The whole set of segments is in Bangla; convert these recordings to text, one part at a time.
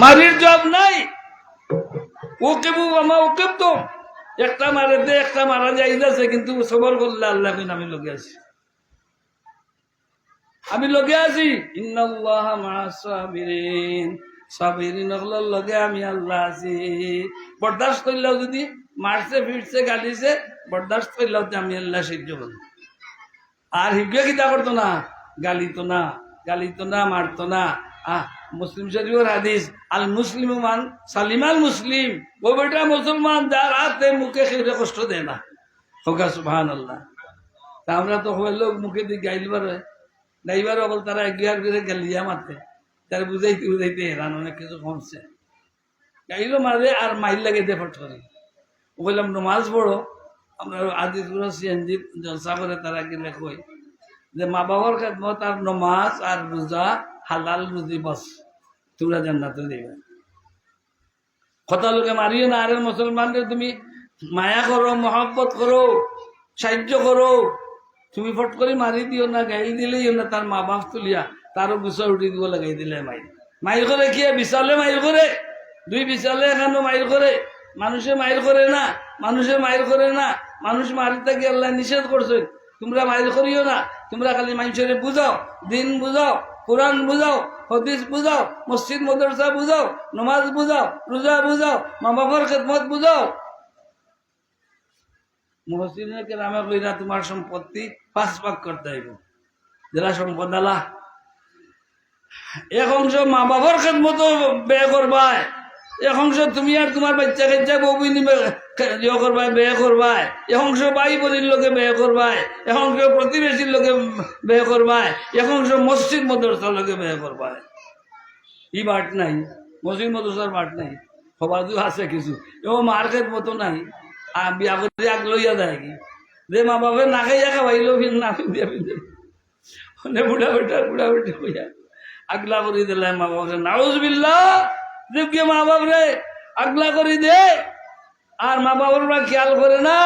মারির জব নাই। ওকেবু আমা ওকেব তো একটা মারে দে একটা মারা যাই যাচ্ছে, কিন্তু সবর করলে আল্লাহ কইন আমি লগে আছি, আমি লগে আছি। ইন্নাল্লাহা মা'আস সাবিরিন, সাবিরিন হলো লগে আমি আল্লাহ আছি। বরদাস্ত করলেও যদি মারছে ফিরছে গালিছে বরদাস্ত করলেও আমি আল্লাহ সহ্য করব। আর হিগিয়া কিতা করতো না, গালিতো না, গালিতো না, মারতো না। মুসলিম শরীফের হাদিস, আল মুসলিম মান সালিমাল মুসলিম, ও বেটা মুসলমান যার হাতে মুখে খেয়ে কষ্ট দেয় না। হোকা সুবহানাল্লাহ। তা আমরা তো লোক মুখে দিয়ে গাইলবার হয় গাইবার বল, তারা গিয়ার করে গালিয়া মারতে, তারা বুঝাইতে বুঝাইতে হেরান অনেক কিছু কমছে। গাইলো মারে আর মাইল লাগে দেফট করে। ও বললাম নমাজ পড়ো, আমরা আদিতগুলো সিএনজি জলসা করে তারা গেলে কই যে মা বাবার খেদমত আর নমাজ আর রোজা হালাল রুজি বাস, তোমরা জান্নাতে দেবে। কথা লোকে মারিও না। আরে মুসলমানদের তুমি মায়া করো, মহব্বত করো, সাহায্য করো, তুমি ফট করে মারি দিও না, গাইল দিলেই না। তার মা বাপ তুলিয়া তারও গুছা উঠি দিব, লাগাই দিলে মাইল। মাইল করে কি বিশালে মাইল করে, দুই বিশালে এখানে মাইল করে। মানুষে মাইল করে না, মানুষে মাইল করে না। মানুষ মারিতে গিয়ে আল্লাহ নিষেধ করছে, তোমরা মাইল করিও না। তোমরা খালি মানুষের বুঝাও, দিন বুঝাও, কোরআন বুঝাও, হদিস বুঝাও, মসজিদ মাদ্রাসা বুঝাও, নমাজ বুঝাও, রোজা বুঝাও, মা বাবার খেদমত বুঝাও। মুহসিনের কেরামে কইরা তোমার সম্পত্তি 5 ভাগ করতে হইব। যারা সম্পদ আলা এক অংশ মা বাবার খেদমত ব্যয় করবাই, এক অংশ তুমি আর তোমার বাচ্চা কাচ্চা বউ ইয়ে করবাই, ব্যয় করবাই। এক অংশ ভাই বোনের লোকে ব্যয় করবাই, এক অংশ প্রতিবেশীর লোকে ব্যয় করবাই, এক অংশ মসজিদ মাদ্রাসার লোকে ব্যয় করবাই। ই বাট নাই, মসজিদ মাদ্রাসার বাট নাই, সবার আছে কিছু। এবং মার খেদমতো নাই, বিয়া করে আগ লইয়া যায় কি যে মা বাপে না খাইয়া খাওয়াইলো ফির না ফিরিয়া ফিরে বুড়া বেটি হইয়া আগলা করে দিলে মা বাপরে। নাউজুবিল্লাহ, যে কে মা বাপ রে আগলা করে দে আর মা বাবার খেয়াল করে না,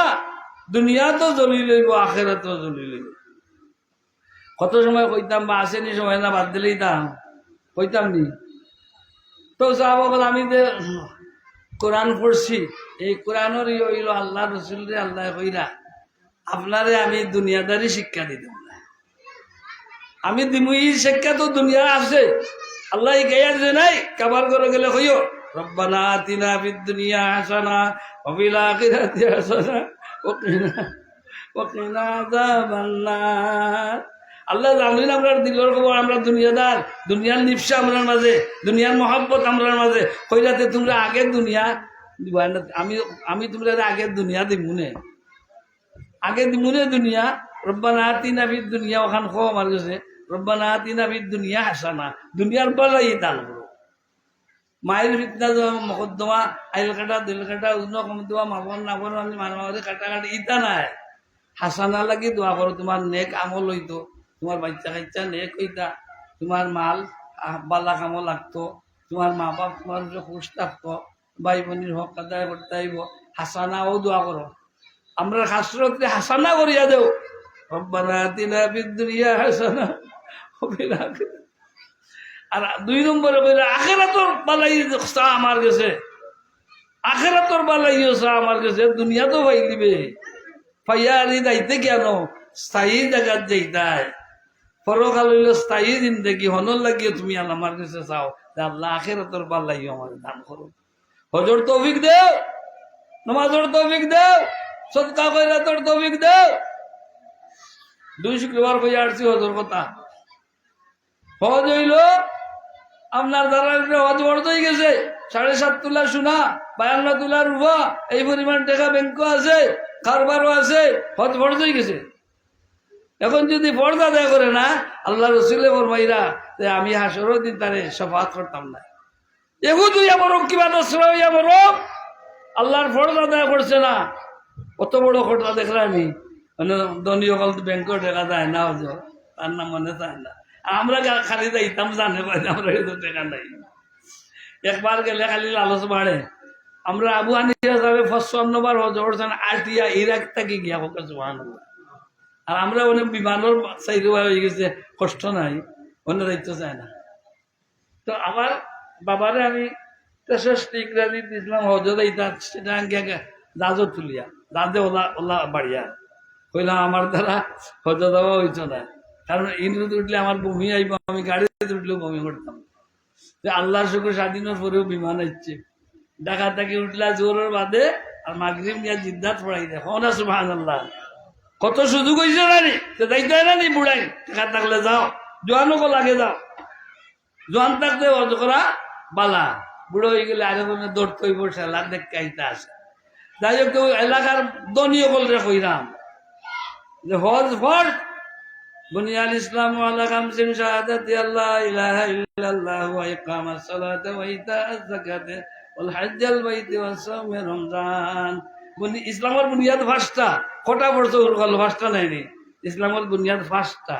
দুনিয়া তো জ্বলি লইব, আখেরাত তো জ্বলি লইব। কত সময় কইতাম, বা আসেনি সময় না বাদ দিলেই তাম কইতাম নি। তো সাহাবাগণ আমি যে কোরআন পড়ছি, এই কোরআনের হইল আল্লাহ রসুল রে আল্লাহ কইরা আপনারে আমি দুনিয়াদারি শিক্ষা দিতাম না, আমি দিমু এই শিক্ষা তো দুনিয়া আছে। আল্লাহ গাইয়া যে নাই কাবার করে গেলে কইও রব্বানা আতিনা ফিদ দুনিয়া হাসানা ওয়া ফিল আখিরাতি হাসানা ওয়া কিনা আযাবান্নার। আল্লাহ জানেন আমরা দিলের খবর, আমরা দুনিয়াদার, দুনিয়ার নিপসা আমরার মাঝে, দুনিয়ার মহব্বত আমরার মাঝে। কইলাতে তোমরা আগের দুনিয়া দিবা না, আমি তোমরা আগের দুনিয়া দিমুনে, আগে দিমুনে দুনিয়া। রব্বানা আতিনা ফিদ দুনিয়া ওখান খো আমার কাছে, রব্বানা আতিনা ফিদ দুনিয়া হাসানা, দুনিয়ার বলাই দান করো। মায়ের ফিতনা মকদ্দমা, আইল কাটা দিল কাটা উন্ন কম দেওয়া, মাবন নাবন আমি মারামারি কাটাকাটি ইতা নাই। হাসানা লাগি দোয়া করো, তোমার নেক আমল হইতো, তোমার বাচ্চা কাচ্চা নেক হইতা, তোমার মাল বালা কামো লাগতো, তোমার মা বাপ তোমার খুশ থাকতো, ভাই বোনের হক আদায় করতে আইব। হাসানাও দোয়া করো, আমরা শাস্ত্রতে হাসানা করিয়া দেও রব্বানা আতিনা ফিদ দুনিয়া হাসানা ওয়া ফিল আখিরাতি। আর 2 নম্বরে কইরা আখিরাতর বালাই চা আমার কাছে, আখিরাতর বালাই চা আমার কাছে। দুনিয়া তো পাই দিবে, পাইয়া আনি যাইতে কেন, স্থায়ী জায়গাত যাইতাই। পরকাল হইল স্থায়ী জিন্দেগি, হনর লাগিয়ে তুমি আমার কাছে চাও যে আল্লাহ আখিরাতর বালাই আমার দান করো। হজর তৌফিক দেও, নামাজের তৌফিক দেও, সদকা খয়রাতের তৌফিক দেও। 2 শুক্রবার কইয়া আসছি হজর কথা। হজ হইল আপনার দ্বারা হজ বর্জ হয়ে গেছে, 7.5 তোলা সোনা, 52 তোলা রূপা, এই পরিমাণ টাকা ব্যাংকও আছে, কারবারও আছে, হজ বর্জ হয়ে গেছে। এখন যদি পর্দা দেয়া করে না, আল্লাহ রসুলে ফরমাইরা যে আমি হাসরও দিন তারে শফাত করতাম না। এগু তুই আমার কিবা দশরা আমার আল্লাহর পর্দা দেয়া করছে না, কত বড় খরচা দেখলানি। মানে ধনী অকল ব্যাংকেও টাকা দেয় না, হজর তার নাম মনে চায় না। আমরা খালি যাইতাম জানে আমরা এত টাকা নাই। একবার গেলে খালি লালচ বাড়ে। আমরা আবু হানিফা সাহেব 55 বার হজ করছেন, আটিয়া ইরাক থেকে গিয়া হোক সুবহানাল্লাহ। আর আমরা অনেক বিমানের চাইরোয়া হয়ে গেছে, কষ্ট নাই, অন্য দায়িত্ব চায় না। তো আমার বাবারে আমি 63 ইংরাজি দিয়েছিলাম হজত এইটা সেটা জাজও তুলিয়া জাজে ওলা ওলা বাড়িয়া কইলাম আমার দ্বারা হজ দেওয়া হইত না, কারণ ইন্দ্রতে উঠলে আমার বমি আইব, আমি গাড়িতে উঠলেও বমি করতাম। আল্লাহর শুক্র স্বাধীনের পরেও বিমান আসছে, ঢাকা থেকে উঠলা জোরের বাদে আর মাগরিব নিয়ে জিদ্দাত পড়াই দেয় না সুবহানাল্লাহ। কত সুযোগ হয়েছে নানি যাইতে হয় না নি বুড়াই টাকা থাকলে যাও, জোয়ানও লাগে যাও, জোয়ান থাকতে হজ করা বালা, বুড়ো হয়ে গেলে আগে দৌড়তে হইব সেলা দেখতে আইতে আসে। যাই হোক এলাকার দনীয় বলরে কইরাম যে হজ ফরজ, বুনিয়াল ইসলাম আলা খামসিন শাহাদাতি আল্লাহ ইলাহা ইল্লাল্লাহ ওয়া ইকামাস সালাতি ওয়া ইতাআজ যাকাতি ওয়াল হজ্জাল বাইতি ওয়া সাওমি রমজান। ইসলামের বুনিয়াদ পাঁচটা, কটা পড়ছো হল পাঁচটা নাইনি, ইসলামের বুনিয়াদ পাঁচটা।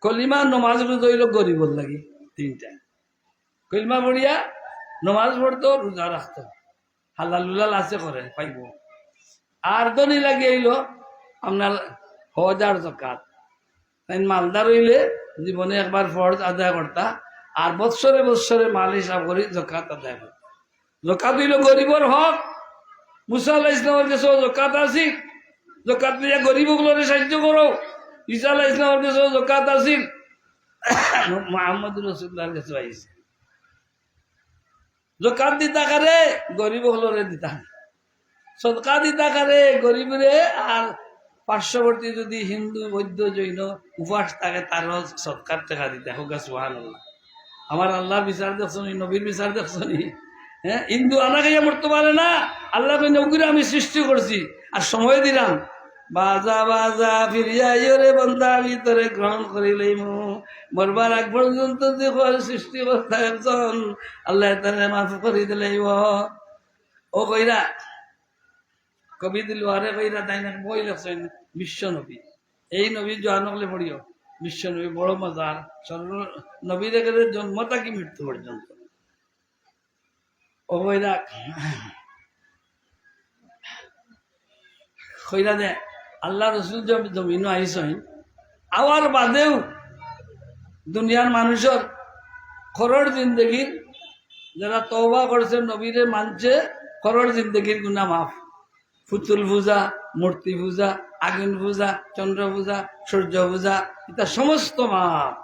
কলিমা নমাজ হইল গরিবর লাগি তিনটা, কলিমা পড়িয়া নমাজ পড়তো, রোজা রাখতো, হালাল উলাল আছে করে পাইব। আর দনি লাগে এইল আপনার হজ আর যাকাত। তাই মালদার হইলে জীবনে একবার ফরজ আদায় করতা, আর বৎসরে বৎসরে মাল হিসাব করে যাকাত আদায় করতা। যাকাত হইল গরিবর হক। মুসা আলাইহিস ইসলামের কাছে যাকাত আছিল, যাকাত লইয়া গরিবগুলোরে সাহায্য করো। ঈসা আলাইহিস ইসলামের কাছে যাকাত আছিল, মুহাম্মদ রাসূলুল্লাহর কাছে আইছে। যাকাত দিতা কারে? গরিবগুলোরে দিতা, সদকা দিতা কারে? গরিবরে। আর পার্শ্ববর্তী যদি হিন্দু বৌদ্ধ জৈন উপাস থাকে তারও সৎকার টাকা দিতে হোক। সুবহানাল্লাহ। আমার আল্লাহর বিচার দেখছনি, নবীর বিচার দেখছনি। হ্যাঁ, হিন্দু আনা খাইয়া মরতে পারে না, আল্লাহ নৌকিরে আমি সৃষ্টি করছি আর সময় দিলাম, বাজা বাজা ফিরিয়া রে বন্ধা আমি তোরে গ্রহণ করি লইমু। মরবার আগ পর্যন্ত যে সৃষ্টি করতে একজন আল্লাহ তারে মাফ করি দিলেই ও কইরা কবি দিল আরে কইরা তাই না বই লেখছেন বিশ্ব নবী। এই নবী জোয়ান হলে পড়িও বিশ্ব নবী বড় মজার, সর্ব নবী দেখে জন্ম থাকি মৃত্যু পর্যন্ত। ও কইরা কইরা দে আল্লাহ রসুল জমিন আইসইন আওয়ার বাদেও দুনিয়ার মানুষের খরর জিন্দগির যারা তওবা করছে, নবীরে মানছে, খরর জিন্দগির গুনাহ মাফ। পুতুল পূজা, মূর্তি পূজা, আগুন পূজা, চন্দ্র পূজা, সূর্য পূজা, এটা সমস্ত মাপ।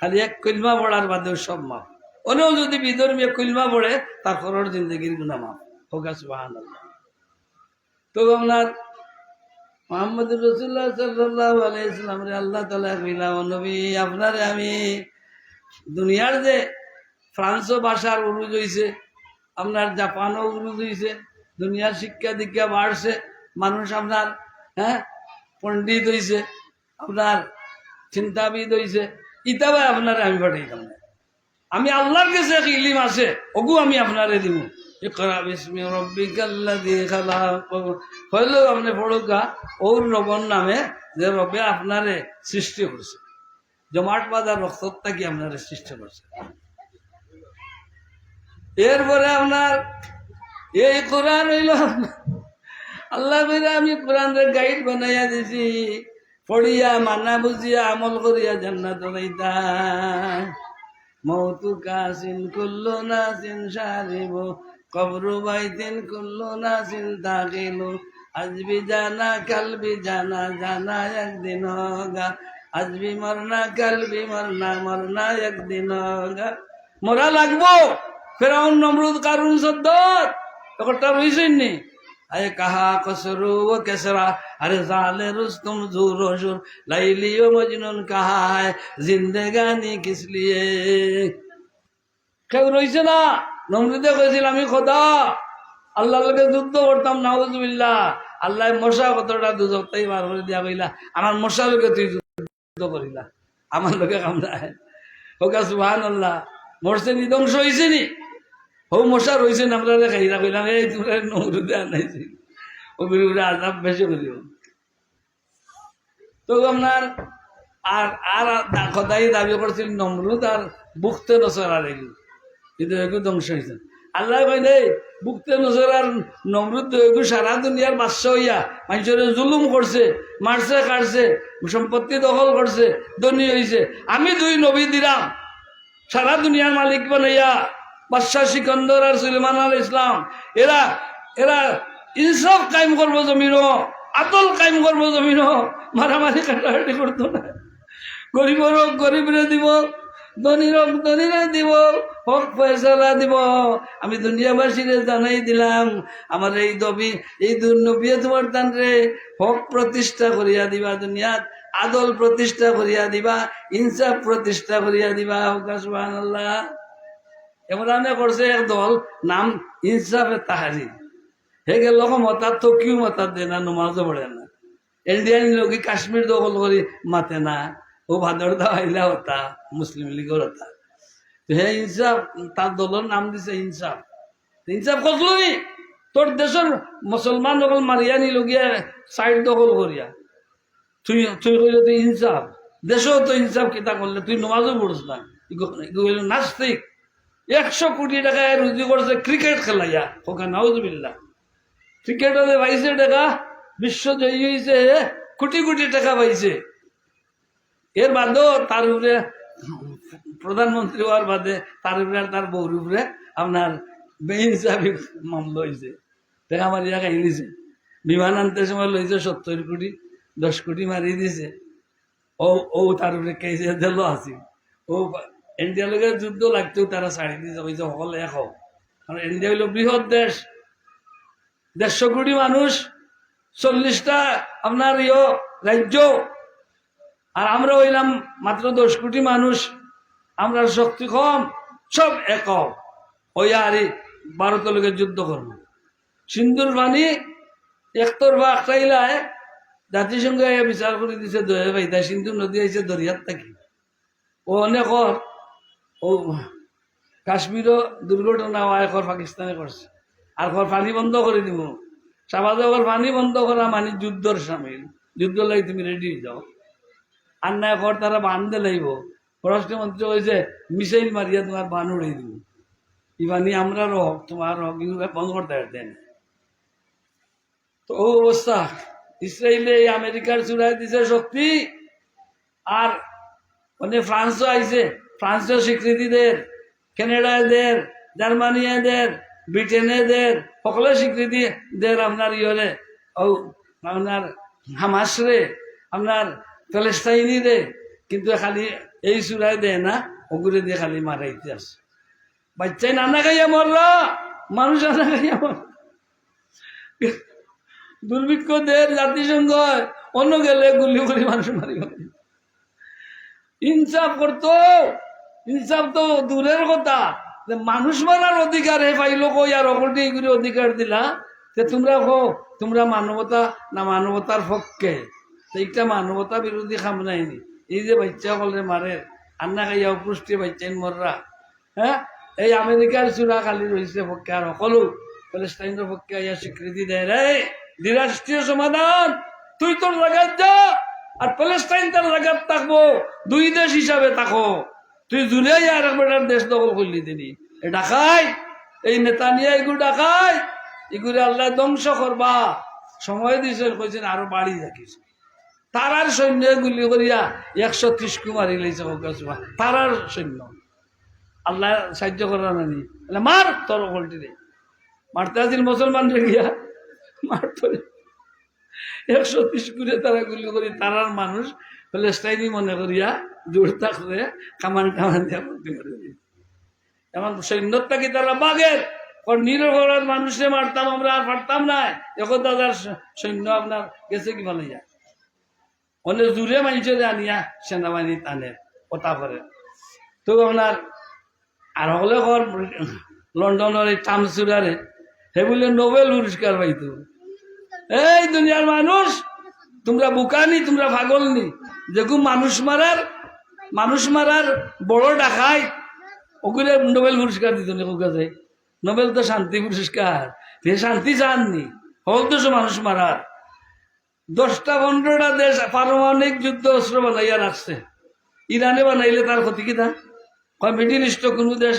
খালি এক কলমা পড়ার বাদেও সব মাপ। অনেও যদি বিধর্মী কলমা পড়ে তার খরর জিন্দগির গুনাহ মাফ হোক। সুবহানাল্লাহ। তো আপনার মুহাম্মদ রাসূলুল্লাহ সাল্লাল্লাহু আলাইহি ওয়াসাল্লাম রে আল্লাহ তাআলা কইলা, ও নবী আপনারে আমি দুনিয়ার যে ফ্রান্সও ভাষার উরুজ হইছে, আপনার জাপানও উরুজ হইছে, দুনিয়ার শিক্ষা দীক্ষা বাড়ছে, মানুষ আপনার পণ্ডিত হইছে, আপনার চিন্তাবিদ হইছে, ইতাবে আপনারে আমি পাঠাইতাম না। আমি আল্লাহর কাছে এক ইলিম আছে, ওগু আমি আপনারে দিব। ইকরা বিসমি রাব্বিকাল্লাযী খালাক, হইলো আপনি পড়ুকা ওর রবন নামে যে রবে আপনারে সৃষ্টি করছে, জমাট বাজার রক্তটা কি আপনারে সৃষ্টি করছে। এরপরে আপনার এই কোরআন হইল আল্লাহ কইরা আমি কোরআনের গাইড বানাইয়া দিছি, পড়িয়া মানা বুঝিয়া আমল করিয়া জান্নাত যাইতা। মৌতু কাসিন কুল্লু নাসিন শারিব, কবরু বাইতিন কুল্লু নাসিন তাকিলু, আজবি জানা কালবি জানা, জানা একদিন হোগা, আজবি মরনা কালবি মরনা, মরনা একদিন হোগা। মরা লাগবো। ফেরাউন নমরুদ কারুন সদ্দর একটা রইছেন নি, আরে কাহা কসরু ও কেসরা, আরে জালে রুস্তম জুর জুর, লাইলি ও মজনুন কাহা है জিন্দেগানি কিস লিয়ে। কেউ রইছে না। নমরুদে কইছিল আমি খোদা আল্লাহর লগে যুদ্ধ করতাম, নাউজুবিল্লাহ। আল্লাহ মশা কতটা দুজকটাই বার করে দিয়া কইলা, আমার মশার লগে তুই যুদ্ধ করিলা, আমার লগে কামড়ায় হোক। সুবহানাল্লাহ। মরছে নি, ধ্বংস হয়েছে নি, হৌ মশা রয়েছে না। আমরা খাইলা কইলাম এই তোমরা নমরুদে আনাইছি, ওগুলি আজাব বেশি করিও। তো আপনার আর আর খোদাই দাবি করছিল নমরুদ আর বুকতে নসরার এগুলো, কিন্তু এগুলো ধ্বংস হয়েছে। আল্লাহ কই দেই বুকতে নসরার নমরুদ এগুলো সারা দুনিয়ার বাদশা হইয়া মানুষের জুলুম করছে, মারছে, কাটছে, সম্পত্তি দখল করছে, ধনী হয়েছে। আমি দুই নবী দিলাম সারা দুনিয়ার মালিক বানাইয়া বাদশাহ সিকন্দর আর সুলেমান আল ইসলাম, এরা এরা ইনসাফ কায়েম করবো জমিনও, আদল কায়েম করবো জমিনও, মারামারি কাটাকাটি করতো না। গরিবের হোক গরিবরে দিব, ধনীর হোক ধনীরে দিব, হক ফয়সালা দিব। আমি দুনিয়াবাসীরে জানাই দিলাম, আমার এই দবি এই দুর্নবিয়ে তোমার তানরে হক প্রতিষ্ঠা করিয়া দিবা, দুনিয়াত আদল প্রতিষ্ঠা করিয়া দিবা, ইনসাফ প্রতিষ্ঠা করিয়া দিবা। সুবহানাল্লাহ। এমরানে করছে এক দল, নাম ইনসাফে তাহারি। হে গেল মতার তো কিউ মতার দে না, নমাজও পড়ে না। ইন্ডিয়ান লোক কাশ্মীর দখল করি মাতে না, ও ভাদর দাইলা হতা মুসলিম লীগের হতা। হে ইনসাফ, তার দলের নাম দিছে ইনসাফ। ইনসাফ করলি তোর দেশের মুসলমান দখল মারিয়া নিল গিয়া সাইড দখল করিয়া, তুই তুই কইল তুই ইনসাফ। দেশও তো ইনসাফ কিতা করলে, তুই নমাজও পড়ছ না। নাস্তিক 100 কোটি টাকা রুজি করছে ক্রিকেট খেলাইয়া, ওকে নাউজুবিল্লাহ। ক্রিকেটে পাইছে টাকা, বিশ্ব জয়ী হয়েছে, কোটি কোটি টাকা পাইছে। এর বাদেও তার উপরে প্রধানমন্ত্রী হওয়ার বাদে তার উপরে আর তার বউর উপরে আপনার বেইনসাফি মামলা হয়েছে, টাকা মারিয়া খাই দিছে। বিমান আনতে সময় লইছে 70 কোটি, 10 কোটি মারিয়ে দিছে। ও ও তার উপরে কেসে দিল আছে। ও ইন্ডিয়ার লোক যুদ্ধ লাগতেও তারা ছাড়ি দিয়েছে, হয়েছে সকল এক হোক। কারণ ইন্ডিয়া হইল বৃহৎ দেশ, 150 কোটি মানুষ, 40টা আপনার রাজ্য, আর আমরা হইলাম মাত্র 10 কোটি মানুষ। আমরা শক্তি কম, সব এক ওই আর ভারত লোকের যুদ্ধ করব। সিন্ধুর পানি একতর বা একটাইলায় জাতিসংঘ বিচার করে দিছে দয়া ভাই, তাই সিন্ধু নদী আইছে দরিয়ার থাকি। ও অনেক ও কাশ্মীরও দুর্ঘটনা একর পাকিস্তানে করছে, আর পানি বন্ধ করে দিব। সাবাদে পানি বন্ধ করা মানে যুদ্ধর সামিল, যুদ্ধ লাগি তুমি রেডি হয়ে যাও। আর না কর তারা বান্ধে লাগব। পররাষ্ট্রমন্ত্রী হয়েছে মিসাইল মারিয়া তোমার বান উড়াই দিব। ইবানি আমরা হক, তোমার হক, বন্ধ করতে দেন। তো ও অবস্থা। ইসরায়েলে আমেরিকার চূড়ায় দিছে শক্তি, আর মানে ফ্রান্সও আইছে, ফ্রান্সও স্বীকৃতি দের, কানাডায় দের, জার্মানিয়া দের, ব্রিটেনে দের, সকলে স্বীকৃতি দের আপনার ইয়ে ও আপনার হামাসরে, আপনার প্যালেস্টাইনি রে। কিন্তু খালি এই চূড়ায় দেয় না, ওগুলো দিয়ে খালি মারাইতে আসে। বাচ্চাই নানা খাইয়া মরলা, মানুষ নানা খাইয়া মর। দুর্ভিক্ষ দের জাতিসংঘ অন্য গেলে গুলি করে মানুষ মারি। ইনসাফ করতো, ইনসাফ তো দূরের কথা, মানুষ মারার অধিকার হে পাইল কই, আর অকলটি এগুলি অধিকার দিলা। তোমরা তোমরা মানবতা না মানবতার পক্ষে? এইটা মানবতা বিরোধী খাম নাইনি। এই যে বাচ্চা বলে মারে, আন্না খাইয়া পুষ্টি বাচ্চাইন মররা। হ্যাঁ, এই আমেরিকার চূড়া খালি রয়েছে পক্ষে, আর সকলো প্যালেস্টাইনের পক্ষে আইয়া স্বীকৃতি দেয় রে দ্বিরাষ্ট্রীয় সমাধান। তুই তোর জায়গায় যা, আর প্যালেস্টাইন তার জায়গায় থাকবো, 2 দেশ হিসাবে থাকো। তুই জুড়ে আর একবার দেশ দখল করলি তিনি। এ ডাকাই, এই নেতা নিয়ে এগুলো ডাকাই, এগুলো আল্লাহ ধ্বংস করবা। সময় দিয়েছে, কইছেন আরো বাড়ি রাখিস। তারার সৈন্য গুলি করিয়া 130 মারি লাইছে, তারার সৈন্য। আল্লাহ সাহায্য করার নানি মার তোর উল্টি রে মারতে আসিল মুসলমান রে গিয়া মার তোরে 130 করে তারা গুলি করি। তারার মানুষ প্যালেস্টাইনি মনে করিয়া জোর থাকলে কামান কামান দিয়া ভর্তি করে দিই। এমন সৈন্যতা কি তারা বাঘের নিরঘরার মানুষে মারতাম আমরা, আর পারতাম না। এখন দাদার সৈন্য আপনার গেছে কি ভালো যায়, অনেক জুড়ে মানুষের আনিয়া সেনাবাহিনী টানে কথা করে। তো আপনার আর হলে লন্ডনের এই টামসুরারে হে বলে নোবেল পুরস্কার পাইতো। এই দুনিয়ার মানুষ, তোমরা বুকানি, তোমরা পাগল নি? যেগুলো মানুষ মারার বড় ডাকাই, ওগুলো নোবেল পুরস্কার দিত না। কাছে নোবেল তো শান্তি পুরস্কার, শান্তি চাননি, হল তো মানুষ মারার। 10টা-15টা দেশ পারমাণবিক যুদ্ধ অস্ত্র বানাইয়া রাখছে। ইরানে বানাইলে তার ক্ষতি কি? মিডিল ইস্ট কোনো দেশ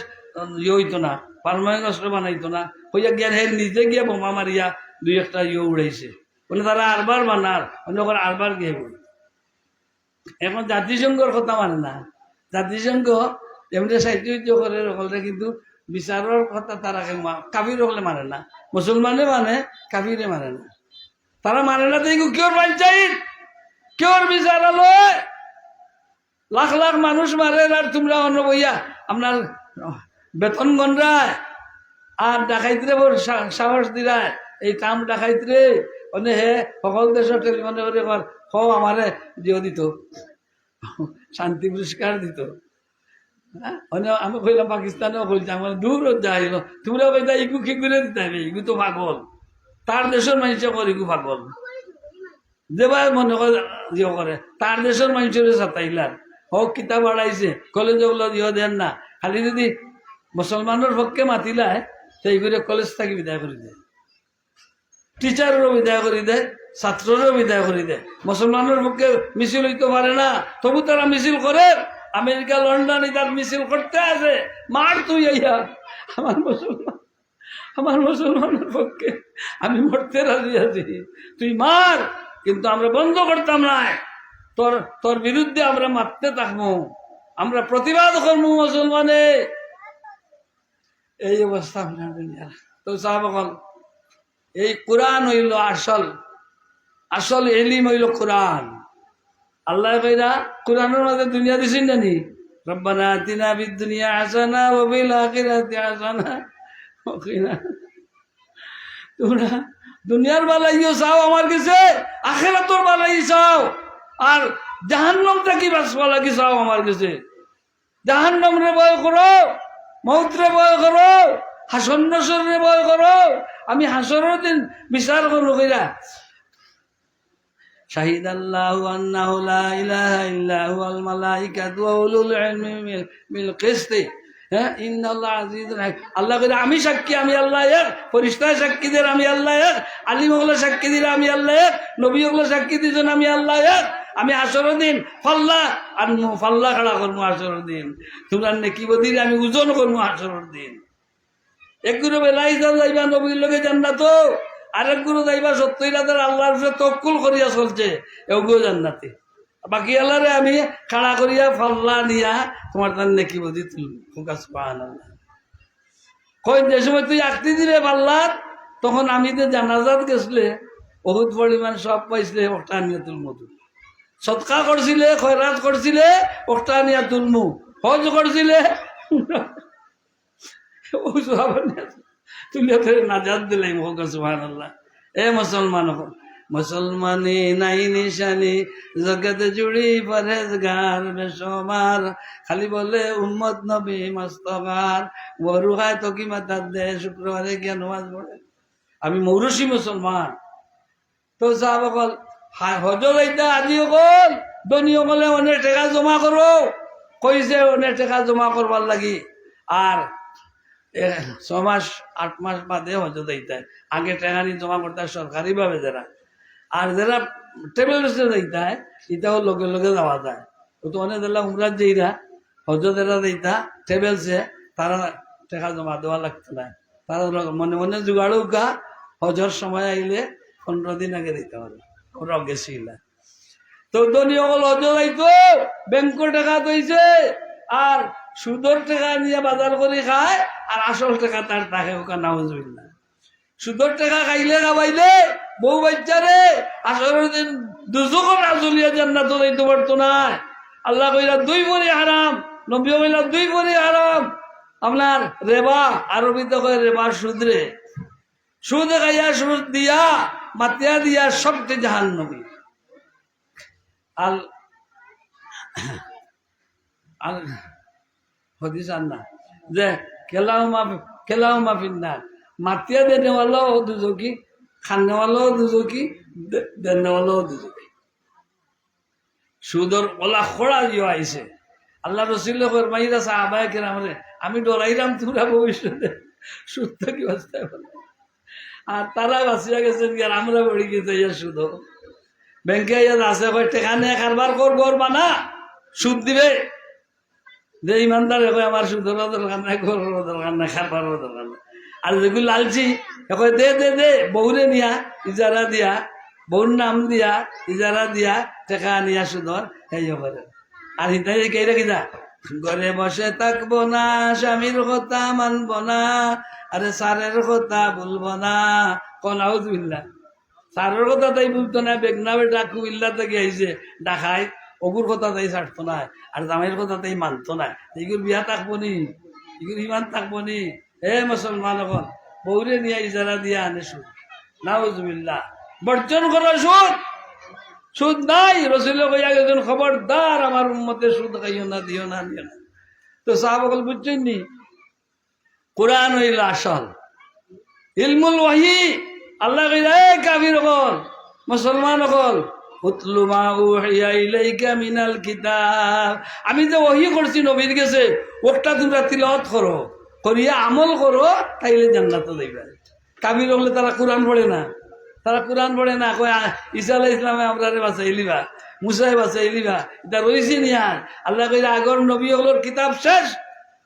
হইতো না, পারমাণবিক অস্ত্র বানাইতো না। হইয়া গিয়া হে নিজে গিয়া বোমা মারিয়া 2-1টা উড়াইছে। বলে তারা আরবার বানার, অন্য করে আরবার গিয়ে বলি। এখন জাতিসংঘর কথা মানে না। জাতিসংঘ এমনি সাহিত্য করে সকলটা, কিন্তু বিচারের কথা তারা কাবির হলে মানে না, মুসলমানে মানে, কাবিরে মানে না। তারা মানে না দেখো কেউর পঞ্চায়েত, কেউর বিচারালয়, লাখ লাখ মানুষ মারে, আর তোমরা অন্য বইয়া আপনার বেতন গণরায় আর ডাকাইতরে বড় সাহস দিলায় এই কাম ডাকাইতরে মানে হে সকল দেশের টেলিফোনে করে হ আমারে দিও দিত, শান্তি পুরস্কার দিত। আমি কইলাম পাকিস্তানেও কইছি আমার দূর যাইল, তোমরা কইতা ইগু কি করে দিতে হবে, ইগু তো পাগল, তার দেশের মানুষে করে ইগু পাগল, যেবার মনে করে ইয়ে করে তার দেশের মানুষের সাতাইলার হোক কিতাব বাড়াইছে কলেজে ওগুলো ইয়ে দেন না, খালি যদি মুসলমানের পক্ষে মাতিলায় সেই করে কলেজ থাকি বিদায় করে দেয়, টিচারেরও বিদায় করে দেয়, ছাত্রেরও বিদায় করে দেয়। মুসলমানের পক্ষে মিছিল হইতে পারে না, তবু তারা মিছিল করে। আমেরিকা লন্ডন ইদার মিছিল করতে আছে, মার তুই ইয়া আমার মুসলমানের পক্ষে আমি মরতে রাজি আছি, তুই মার, কিন্তু আমরা বন্ধ করতাম না, তোর তোর বিরুদ্ধে আমরা মারতে থাকবো, আমরা প্রতিবাদ করবো মুসলমানে। এই অবস্থা তো সাহাবাগণ, এই কোরআন হইল আসল, আসল এলিম হইল কোরআন। আল্লাহ কইরা কোরআনের মধ্যে দুনিয়া দিছেন জানি, রব্বানা আতিনা ফিদ দুনিয়া হাসানা ওয়া ফিল আখিরাতি হাসানা ওয়া কিনা। তোমরা দুনিয়ার বালাইও চাও আমার কাছে, আখিরাতের বালাই চাও, আর জাহান্নামটা কি বাঁচবা লাগি চাও আমার কাছে। জাহান্নাম রে ভয় করো, মৌত রে ভয় করো, হাসর নাসর রে ভয় করো, আমি হাসরের দিন বিচার করবো কইরা। শাহিদ আল্লাহু আন্নাহু লা ইলাহা ইল্লা হুয়াল মালাইকাতু ওয়া উলুল ইলমি বিল কিসতি, হ্যাঁ ইন্নাল্লাহা আজিজুন হাকীম। আল্লাহ কইরা আমি সাক্ষী, আমি আল্লাহ এক, ফেরেশতা সাক্ষী দেন আমি আল্লাহ এক, আলিম ওগুলো সাক্ষী দিলে আমি আল্লাহ এক, নবী ওগুলো সাক্ষী দিয়েছেন আমি আল্লাহ এক। আমি হাসরের দিন ফাল্লা আনমু, ফাল্লা খাড়া করবো হাসরের দিন, তোমরা নেকি বদিরে আমি ওজন করবো হাসরের দিন। এক গুরু বেলাই যাইবা নবীর লোকে জান্নাত, আরেক গুরু যাইবা 70 রাতের আল্লাহর উপরে তওয়াক্কুল করিয়া চলছে, এগুলো জান্নাতে। বাকি আল্লাহরে আমি খাড়া করিয়া ফাল্লা নিয়া তোমার তার নেকি বদি তুলবো। সুবহানাল্লাহ। কই যে সময় তুই আকতি দিবে পাল্লার, তখন আমি যে জানাজাত গেছিলে বহুত পরিমাণ সব পাইছিলে, ওটা নিয়ে তুলমু, সৎকা করছিলে, খয়রাত করছিলে, ওটা নিয়ে তুলমু, হজ করছিলে তুলে নাজাত দিলাই। সুবহানাল্লাহ। এ মুসলমান, মুসলমানি নাই নিশানি, জগত জুড়ি পরেজগার বেশমার, খালি বলে উম্মত নবী মস্তফার, বড়ু খায় তো কি মাতার দে, শুক্রবারে গিয়া নামাজ পড়ে। আমি মৌরসী মুসলমান। তো সাহাবাগণ হজ লাইতা আজি অকল ধনী সকলে অনেক টাকা জমা করো, কইছে অনেক টাকা জমা করবার লাগি, আর 6 মাস 8 মাস বাদে হজ দিতে। আগে টাকা নিয়ে জমা করতে সরকারি ভাবে যারা, আর যারা ট্রেভেলার্সে দিতে হয় এটাও লগে লগে যাওয়া যায়। তো অনেক দিলা উমরাত যেইরা হজ যারা দিতা ট্রেভেলসে, তারা টাকা জমা দেওয়া লাগতো না, তারা মনে মনে জোগাড়ও গা, হজর সময় আইলে 15 দিন আগে দিতে হবে, ওরা গেছিল। তো ধনী সকল হজ যাইতো, ব্যাংকের টাকা দইছে, আর সুদর টাকা নিয়ে বাজার করে খায়, আর আসল টাকা তার তাকে ওকা নাউজুবিল্লাহ। সুদর টাকা খাইলে খাবাইলে বউ বাচ্চারে আসরের দিন দুজকর আজলিয়া জান্নাত যাইতে পারতো না। আল্লাহ কইরা 2 বড়ি হারাম, নবী কইলা 2 বড়ি হারাম। আপনার রেবা, আরবিতে কয় রেবা সুদরে, সুদ খাইয়া সুদ দিয়া মাতিয়া দিয়া সবটি জাহান্নামী। আল আল হদিস আন্না যে খেলাও মাফিন্নার, মাতিয়া দেনে वालों দুজকি, খানে वालों দুজকি, দেনে वालों দুজকি। সুদর ওলা খোড়া জিও আইছে। আল্লাহ রসুল ফরমাইরা সাহাবায়ে কেরামরে, আমি ডরাইলাম তোমরা ভবিষ্যতে সুদ থেকে বাঁচতে পারবে, আর তারা বাঁচিয়া গেছেন, আর আমরা বড়ি গেছে সুদ। ব্যাংকে আছে টাকা নিয়ে কারবার করবা না, সুদ দিবে। যে ইমানদার আমার সুদেরও দরকার নাই, গরুরও দরকার নাই, খাবারও দরকার নাই। আর যেগুলো লালচি দে দে দে, বউরে নিয়া ইজারা দিয়া, বউর নাম দিয়া ইজারা দিয়া টাকা নিয়া সুদর সেই করে। আর হিতাই কেইরা কিনা ঘরে বসে থাকবো না, স্বামীর কথা মানবো না, আরে স্যারের কথা বলবো না। কোন আউযুবিল্লাহ, স্যারের কথা তাই বলতো না, বেগনা বেটা কুমিল্লা থেকে আইছে ঢাকায়, অগুর কথা তাই ছাড়তো না, আর জামাইয়ের কথা তাই মানতো না। এগুর বিয়া থাকবো নি, এগুর ইমান থাকবো নি। হে মুসলমান, এখন বৌরে নিয়ে ইজারা দিয়ে আনে সুদ, নাউজুবিল্লাহ। বর্জন করো সুদ, সুদ নাই। রসুল কইয়া গেছেন খবরদার আমার উম্মতে সুদ খাইও না, দিও না, দিও না। তো সাহাবাগল বুঝছেন নি, কোরআন হইল আসল ইলমুল ওয়াহি। আল্লাহ কইলা এ কাফির হল, মুসলমান হল, উতলু মা উহিয়া ইলাইকা মিনাল কিতাব। আমি যে ওহী করছি নবীর কাছে, ওটা তোমরা তিলাওয়াত করো, করিয়া আমল করো, তাইলে জান্নাতে যাইবা। কাফির হলে তারা কোরআন পড়ে না, তারা কোরআন পড়ে না। কয় ঈসা আলাইহিস সালামে আমরারে বাঁচাইলিবা, মুসাই বাঁচাইলিবা, এটা রইছে নিয়া। আল্লাহ কইলা আগর নবী হলোর কিতাব শেষ,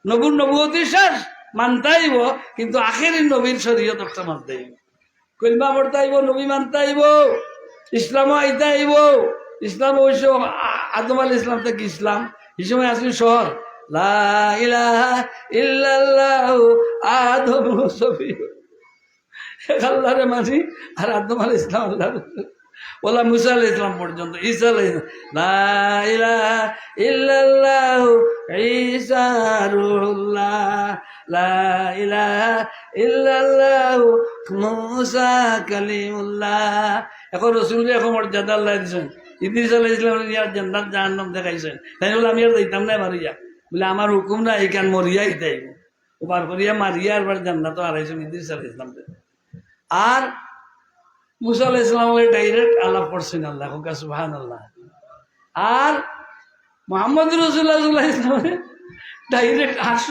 নবুর নবুয়তি শেষ, মানতাইব, কিন্তু আখেরি নবীর শরীয়ত একটা মানতাইব, কলমা পড়তাইব, নবী মানতাইব, ইসলাম আইতাইব। ইসলাম অবশ্য আদম আলাইহিস সালাম থেকে ইসলাম এই সময় আসলে শহর, লা ইলাহা ইল্লাল্লাহু আদম সফি, আল্লাহরে মানি, আর আদম আলাইহিস সালাম আল্লাহ, ওলা মুসা আলাইহিস সালাম পর্যন্ত, ঈসা আলাইহিস লা ইলাহা ইল্লাল্লাহু ঈসা রুহুল্লাহ, লা ইলাহা ইল্লাল্লাহু মুসা কালিমুল্লাহ। এখন রসুলকে এখন মর্যাদা আল্লাহ দিয়েছেন, ইদ্রিস আলাইহিস সালাম ইয়ার জান্নাত জাহান্নাম দেখাইছেন। তাই বলে আমি আর যাইতাম না মারিয়া, বলে আমার হুকুম না, এই কান মরিয়া ইতাইব, ওবার করিয়া মারিয়া আর জান্নাতও হারাইছেন ইদ্রিস আলাইহিস সালাম। আর মুসা আলাইহিস সালামকে ডাইরেক্ট আলাপ করছেন আল্লাহ, সুবহানাল্লাহ। আর মুহাম্মদ রাসূলুল্লাহ সাল্লাল্লাহু আলাইহি ওয়াসাল্লাম ডাইরেক্ট আরশ,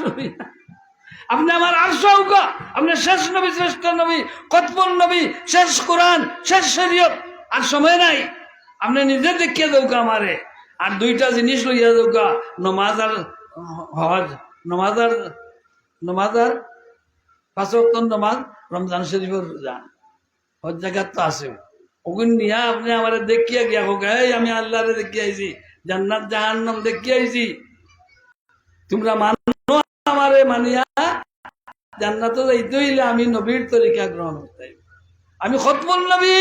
আপনি আমার আরশ হুকা, আপনি শেষ নবী, শ্রেষ্ঠ নবী, কতমুল নবী, শেষ কোরআন, শেষ শরীয়ত, আর সময় নাই, আপনি নিজে দেখিয়ে দৌকা আমারে। আর দুইটা জিনিস লইয়া দৌকা, নমাজ আর হজ, নমাজ আর 5 ওয়াক্ত নমাজ, রমজান শরীফের রোজা, হজ জায়গাত তো আছে, ওগুন নিয়া আপনি আমারে দেখিয়া গিয়া হোক, এই আমি আল্লাহরে দেখিয়ে আইছি, জান্নাত জাহান্নাম দেখিয়ে আইছি, তোমরা মানো আমারে, মানিয়া জান্নাতে যাইতে হইলে আমি নবীর তরিকা গ্রহণ করতে হইবে, আমি খতমুল নবী,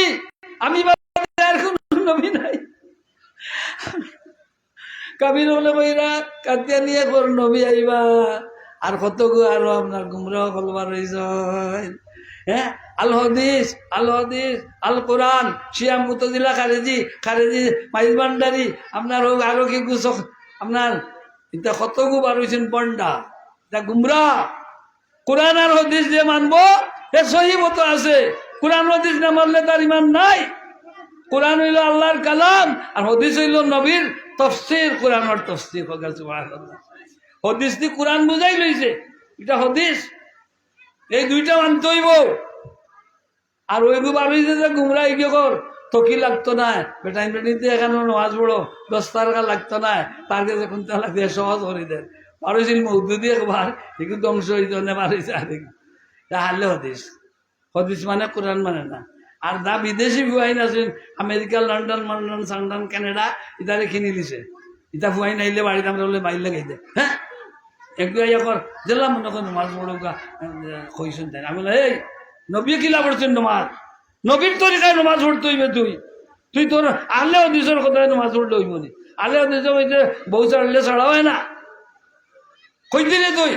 আমি আর কোন নবী নাই। কাবির হলে বইরা কাতিয়া নিয়ে কোন নবী আইবা, আর কত গো আরো আপনার গুমরাহ কলবার রইছে। হ্যাঁ, আল হাদিস, আল হাদিস, আল কোরআন, শিয়া মুতাজিলা, খারেজি মাইজ ভান্ডারি, আপনার হোক আরো কি গুছক, আপনার এটা কত গো বার হইছেন পন্ডা, এটা গুমরাহ। কোরআন আর হাদিস যে মানবো এ সহি মতো আছে, কোরআন হাদিস না মানলে তার ইমান নাই। কোরআন হইল আল্লাহর কালাম, আর হাদিস হইল নবীর তাফসীর, কোরআনের তাফসীর। সুবহানাল্লাহ, হাদিস দি কোরআন বুঝাই লইছে, এটা হাদিস, এই দুইটা মানতে হইব। আর ওইগু বারোইছে যে গুমরাহ কি কর, তকি লাগতো না, বেটাইন বেটিতে এখানে নামাজ পড়ো, 10 টাকা লাগতো না, তার কাছে কোনটা লাগতে সহজ করে দেন। পারছিল মৌদুদি একবার, একটু ধ্বংস হইতো না, পারিছে আর হারলে হদিস, হদিস মানে কোরআন মানে না। আর দা বিদেশি ফুয়াইন আছেন, আমেরিকা, লন্ডন, সান্ডন, কানাডা, ইতারে কিনে দিছে, ইতা ফুয়াইন আইলে বাড়িতে আমরা বলে বাইর লাগাই দেয়। হ্যাঁ, একটু কর জেলা মনে করেন নমাজ পড়ুকা কইছেন, তাই আমি এই নবী কিলা পড়ছেন নমাজ, নবীর তরিকায় নমাজ পড়তে হইবে, তুই তোর আলে হদিসের কথায় নমাজ পড়লে হইব নি? আলে হদিস হইতে বউ ছাড়লে ছাড়া হয় না, কইদিলে তুই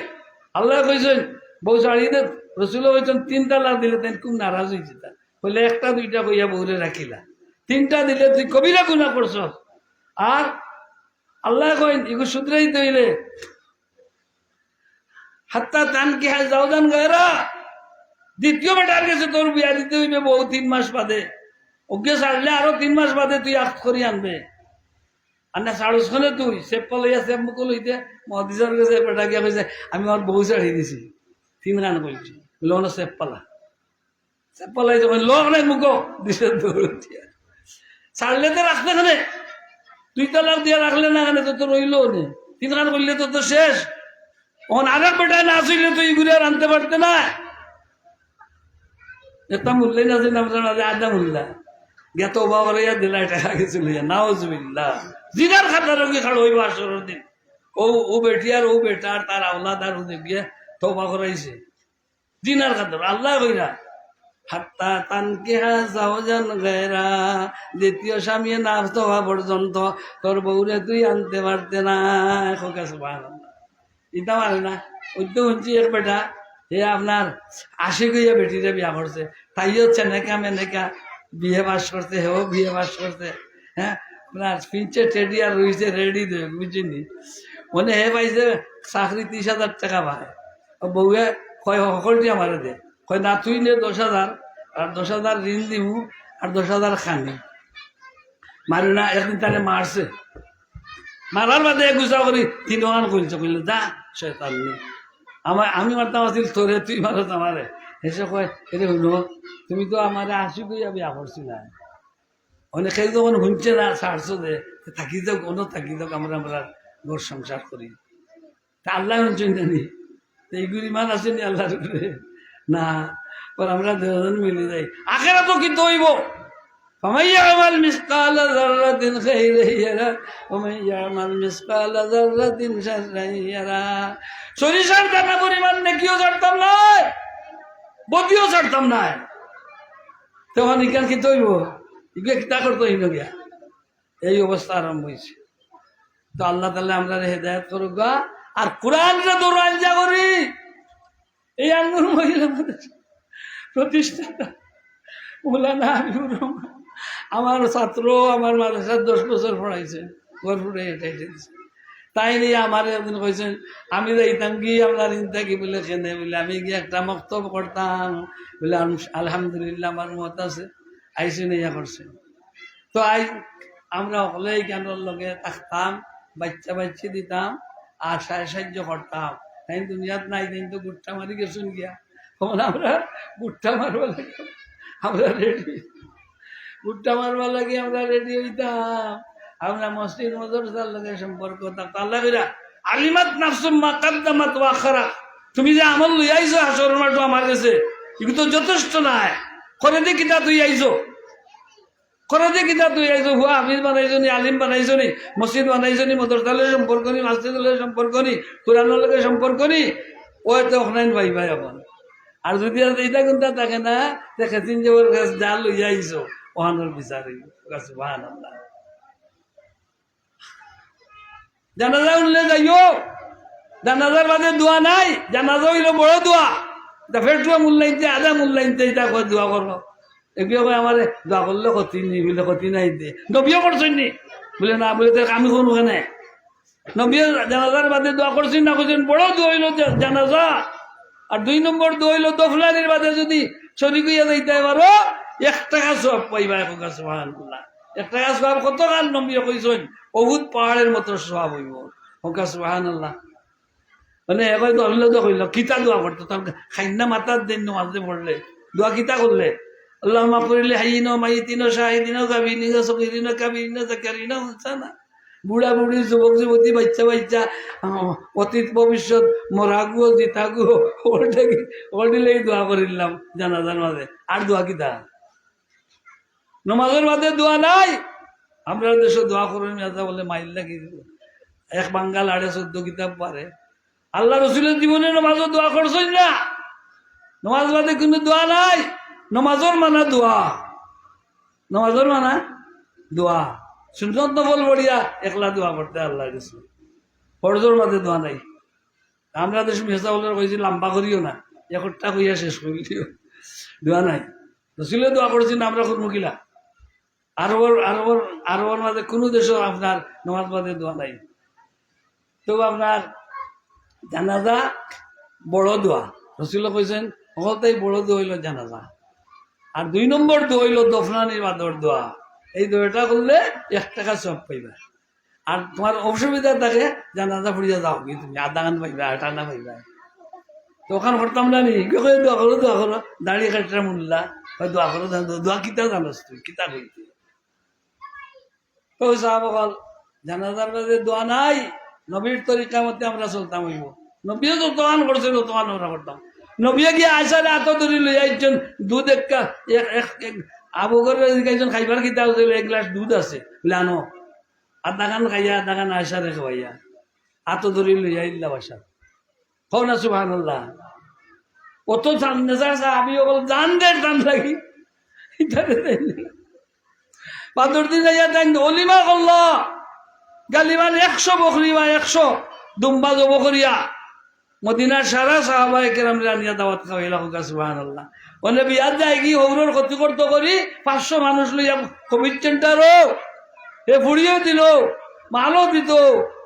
আল্লাহ কইছেন বউ ছাড়িয়ে দে, রসুল কইছেন 3 তালাক দিলে তাই খুব নারাজ হয়েছে, তা বলে 1টা 2টা কইয়া বউরে রাখিলা, 3টা দিলে তুই কবিরা গুনাহ করছ। আর আল্লাহ কইন এগু শুধরাইতে হইলে হাত্তা তান কি হায় যাওজান গায়রা, দ্বিতীয় বেটার কাছে তোর বিয়া দিতে হইবে বউ 3 মাস বাদে, ওকে ছাড়লে আরো 3 মাস বাদে তুই আখ করি আনবে। আর না সাড়ুস খনে তুই সেপ্পা লইয়া সেপ মুকুল হইতে মহাদিসের কাছে বেটা গিয়া কইছে আমি আমার বউ ছাড়িয়ে দিছি, 3 রান কইছি, লোন সেপ্পালাই যখন লোক নাই মুখো দিছে দৌড় দিয়া, ছাড়লে তো রাখতে খানে, 2 তালাক দিয়া রাখলে না খানে, তো রইলো নে, 3 রান করলে তো শেষ। ওখান আরেক বেটায় না আসলে তুই ঘুরে আর আনতে পারতে না, এটা মূল্যই না ছিল আদা মূল্যা জ্ঞাত বাবা দিলা টাকা গেছিল, নাউজুবিল্লাহ, জিনার খাতা রোগী খাড় হইব আসরের দিন, ও বেটি আর ও বেটা আর তার আওলাদ আর ওদের গিয়ে তওবা করাইছে দিনার খাতর আল্লাহ কইরা হাত্তা তানকিহা যাওজান গায়রা, দ্বিতীয় স্বামী না হওয়া পর্যন্ত তোর বউরে তুই আনতে পারতে না। সুবহানাল্লাহ। ইটা মানে না ওই তো শুনছি এক বেটা এ আপনার আশি গইয়া বেটিরে বিয়া করছে, তাইও চেনেকা মেনেকা বিয়ে পাস করতে, হেও বিয়ে পাস করতে। হ্যাঁ আপনার পিঞ্চে টেডি আর রয়েছে রেডি দেবে বুঝিনি, মনে হে পাইছে চাকরি 30,000 টাকা পায়, বউয়ে কয় সকলটি আমার দে, কয় না তুই নে 10,000 আর 10,000 ঋণ দিমু আর 10,000 খানি মারি না। একদিন তারে মারছে, মারার বাদে গুছা করি 3 ওয়ান কইলছে, কইলে যা শয়তান নি আমি মারতাম আসিল তোরে, তুই মারত আমারে। এসে কয় এরে হইল তুমি তো আমারে আশি কইয়া বিয়া করছিলা, অনেকেই যখন শুনছে না ছাড়ছো যে থাকি যাও কোনো থাকি যাও আমরা আমরা ঘর সংসার করি, তা আল্লাহ শুনছেন জানি এইগুলি মান আসেনি আল্লাহর উপরে না, পর আমরা দুজন মিলে যাই। আখেরা তো কিন্তু হইব فمن يعمل مثقال ذرة خيرا يره ومن يعمل مثقال ذرة شرا يره। সরিষার দানা পরিমাণ নেকিও ছাড়তাম না, বদিও ছাড়তাম না, তখন ইকান কি তৈব ইগুলো কিতা করতে হইল গিয়া এই অবস্থা আরম্ভ হয়েছে। তো আল্লাহ তাআলা আমরা হেদায়েত করুক গা। আর কোরআনটা দৌড়াঞ্জা করি এই আঙ্গুর মহিলা প্রতিষ্ঠাতা মৌলানা হাবিবুর রহমান আমার ছাত্র, আমার মাদ্রাসার 10 বছর পড়াইছে, গরপুরে এটাই দিয়েছে। তাই নিয়ে আমার একদিন কইছেন আমি যাইতাম কি আপনার ইনতা কি বলে কেনে বলে, আমি গিয়ে একটা বক্তব্য করতাম বলে আলহামদুলিল্লাহ আমার মত আছে আইসি নিয়া করছে। তো আমরা সকলেই জ্ঞানের লগে থাকতাম, বাচ্চা বাচ্চি দিতাম আর সাহায্য করতাম। তাই দুনিয়াত নাই কিন্তু গুট্টা মারি গেছুন গিয়া, তখন আমরা গুট্টা মারবা লাগে আমরা রেডি, গুট্টা মারবা লাগে আমরা রেডি হইতাম। আমরা মসজিদ মাদ্রাসার লগে সম্পর্ক থাকতাম। আল্লাহ কইরা আলিমাত নাফসুম মা কাদ্দামাত ওয়া আখারাত, তুমি যে আমল লই আইছো হাসর মাঠে আমার কাছে এগুলো তো যথেষ্ট নাই, করে দে কিতা তুই আইছো, করে দে কিতা তুই আইছো, হুয়া হাফিজ বানাইছো নি, আলিম বানাইছো নি, মসজিদ বানাইছো নি, মাদ্রাসার লগে সম্পর্ক নি, মসজিদের লগে সম্পর্ক নি, কোরআনের লগে সম্পর্ক নি, ওই তো ওখানে ভাই ভাই এখন। আর যদি এইটা কিন্তু থাকে না দেখেছেন যে ওর কাছে যা লই আইছো ওহানোর বিচারে সুবহানাল্লাহ। জানাজা উঠলে যাইও, জানাজার বাদে দোয়া নাই, জানাজা হইল বড় দোয়া, ফেরটুয়া মূল্যাইনতে আধা মূল্যাইনতে এটা দোয়া করবো, এগুলো কয় আমার দোয়া করলে ক্ষতি নি বলে ক্ষতি নাই দে, নবীও করছেন নি বলে না, বলে তো আমি কোনো কেনে নবীও জানাজার বাদে দোয়া করছেন না, করছেন বড় দোয়া হইল জানাজা। আর 2 নম্বর দোয়া হইল দফলানির বাদে যদি শরীক হইয়া যাইতে পারো 1 টাকা সওয়াব পাইবা। সুবহানাল্লাহ, 1 টাকা সওয়াব কত কাল নবী কইছেন বহুত পাহাড়ের মতো সওয়াব হইব। সুবহানাল্লাহ। মানে এবার দফলা দোয়া কইল কিতা দোয়া করতো, তার খাইনা মাতার দিন নামাজে পড়লে দোয়া কিতা করলে আল্লাহুম্মা কুরিল হাইয়িনা মাইয়িতিনা শাহিদিনা গাবিনিনা সগীরিনা কাবিরিনা যাকারিনা উনসানা, বুড়া বুড়ি যুবক যুবতী বাচ্চা বাচ্চা অতীত ভবিষ্যৎ মরাগু জিতাগু ওটাকে দোয়া করিলাম জানাজার মাঝে। আর দোয়া কিতা নমাজের মাঝে দোয়া নাই। আমরা দেশে দোয়া করেন বলে মাইল লাগি এক বাঙ্গাল 14 কিতাব পারে। আল্লাহ রসুলের জীবনে নমাজও দোয়া করছেন না, নমাজ বাদে কোনো দোয়া নাই। নমাজর মানা দোয়া, নমাজর মানা দোয়া, সুন্নত নফল বড়িয়া একলা দোয়া করতে আল্লাহ রসুল, ফরজর মাঝে দোয়া নাই। আমরা দেশ মেসা বলে কইছি লম্বা করিও না, একটা কইয়া শেষ করিও, দোয়া নাই। রসুলে দোয়া করছি না, আমরা কোন মুখিলা আরবর মাঝে কোনো দেশও আপনার নমাজ বাদে দোয়া নাই। তো আপনার জানাজা বড় দোয়া, রসুল্লাহ কইছেন সকলটাই বড় দোয়া হইল জানাজা। আর 2 নম্বর দোয়া হইল দফনানির বাদর দোয়া। এই দোয়াটা করলে 1 টাকা সওয়াব পাইবা। আর তোমার অসুবিধা থাকে জানাজা ফুরিয়া যাও কি তুমি আধা গান পাইবা, 8 আনা পাইবা। তো ওখানে করতাম না নি দোয়া করো দোয়া করো, দাঁড়িয়ে কাটটা মুল্লা দোয়া করো, দোয়া কিতা জানাস তুই কিতা কইতে ওই সাহাবাগণ জানাজার বাদে দোয়া নাই। নবীর তরিকা মতে আমরা চলতাম হইব, নবীও যতক্ষণ করছিল ততক্ষণ আমরা করতাম। নবীয়ে গিয়ে আসারে এত দূরে লই আইছেন দুধ একটা আবু করে একজন খাইবার কিতা হয়েছিল 1 গ্লাস দুধ আছে বলে আনো, আধা খান খাইয়া আধা খান আসারে খাওয়াইয়া হাত ধরি লইয়া ইল্লা বাসা হও না সুবহানাল্লাহ অত জানতে চাষা আমি ওগুলো জান দে জান লাগি পাথর দিন অলিমা করল গালিমান 100 বকরি বা 100 দুম্বা জব করিয়া মদিনার সারা সাহাবায়ে কেরাম রানিয়া দাওয়াত খাওয়াইলা হোক সুবহানাল্লাহ বলে বিয়ার যায় কি হৌরর ক্ষতি করতে করি 500 মানুষ লইয়া কোভিড সেন্টারও এ ফুড়িও দিল মালও দিত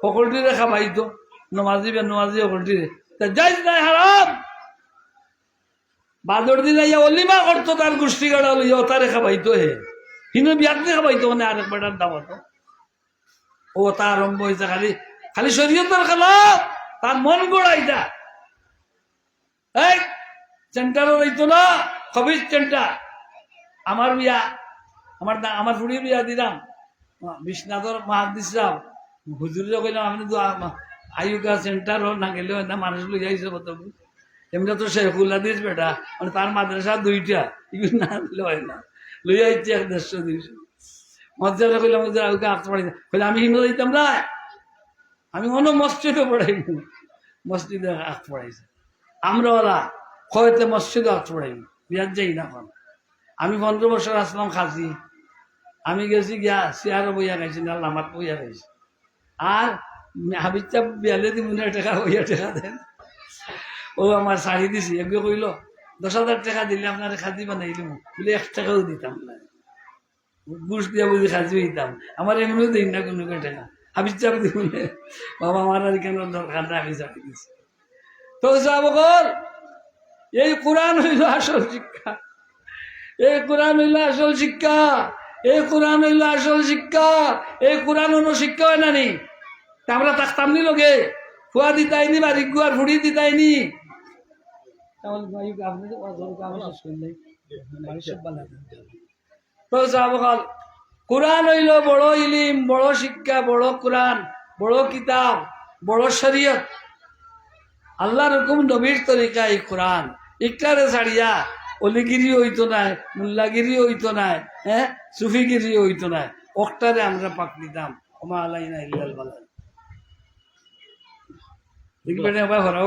সকলটিরে খাবাইতো নমাজি সকলটিরে যাই নাই হারাম বাদর দিন আইয়া অলিমা করতো তার গোষ্ঠী গাড়া লইয়া তারে খাবাইতো হে কিন্তু বিয়াতে খাবাইতো মানে আরেক বেটার দাওয়াত ও তা আরম্ভ হয়েছে খালি খালি শরীয়তের খেলা তার মন গোড়াইটা এই সেন্টারও রইতো না কবির সেন্টার আমার বিয়া আমার ফুড়ি বিয়া দিলাম বিশ্বনাথর মাহাদিস রাম হুজুরে কইলাম আপনি তো আয়ুকা সেন্টারও না গেলেও না মানুষ লই যাইছে কত এমনি তো শেখুল হাদিস বেটা মানে তার মাদ্রাসা 2টা এগুলো না লয় না লই আইছি 150-200 মজ্জারে কইলাম হুজুর আয়ুকা আঁকতে পারি না কইলে আমি হিন্দু দিতাম না আমি অন্য মসজিদে পড়াই মসজিদে আঁকতে পড়াইছে আমরা ওরা কয়েতে মসজিদে আঁকতে পড়াই বিয়ার যাই না এখন আমি 15 বছর আসলাম খাসি আমি গেছি গিয়া চেয়ারও বইয়া খাইছি না লামাত বইয়া খাইছি আর হাবিজ চাপ বিয়ালে দি মনে টাকা বইয়া টাকা দেন ও আমার শাড়ি দিছি এগুলো কইল 10,000 টাকা দিলে আপনার খাজি বানাই দিব বলে 1 টাকাও দিতাম না বুঝ দিয়া বুঝি খাজি হইতাম আমার এমনিও দিই না কোনো টাকা হাবিজ চাপ দিব বাবা আমার আর কেন দরকার না আমি চাপি দিছি তো সাহাবগণ এই কোরআন হইল আসল শিক্ষা এই কোরআন হইল আসল শিক্ষা এই কোরআন হইল আসল শিক্ষা এই কোরআন অন্য শিক্ষা হয় না নি আমরা থাকতাম নি লোকে ফুয়া দিতাইনি বা রিগুয়ার ফুড়ি দিতাইনি কোরআন হইল বড় ইলিম বড় শিক্ষা বড় কোরআন বড় কিতাব বড় শরীয়ত আল্লাহর হুকুম নবীর তরিকা এই কোরআন ইকরারে ছাড়িয়া অলিগিরি হইতো নাই মুল্লাগিরি হইতো নাই হ্যাঁ সুফিগিরি হইতো নাই অক্টারে আমরা পাক দিতাম ওমা আলাইনা ইল্লাল বালাগ দেখবেন